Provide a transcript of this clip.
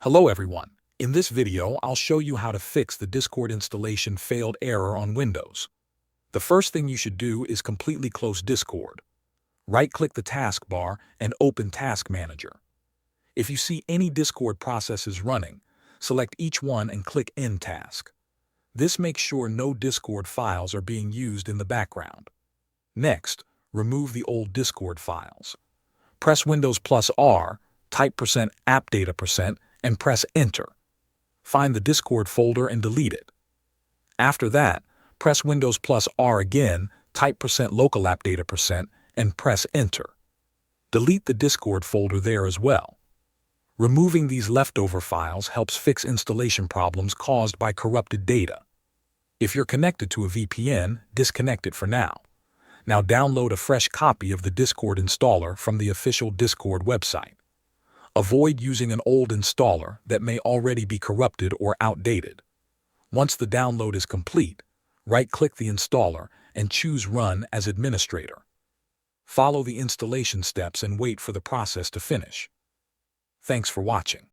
Hello everyone. In this video, I'll show you how to fix the Discord installation failed error on Windows. The first thing you should do is completely close Discord. Right-click the taskbar and open Task Manager. If you see any Discord processes running, select each one and click End Task. This makes sure no Discord files are being used in the background. Next, remove the old Discord files. Press Windows+R, type %appdata%, and press Enter. Find the Discord folder and delete it. After that, press Windows+R again, type %localappdata%, and press Enter. Delete the Discord folder there as well. Removing these leftover files helps fix installation problems caused by corrupted data. If you're connected to a VPN, disconnect it for now. Now download a fresh copy of the Discord installer from the official Discord website. Avoid using an old installer that may already be corrupted or outdated. Once the download is complete, right-click the installer and choose Run as administrator. Follow the installation steps and wait for the process to finish. Thanks for watching.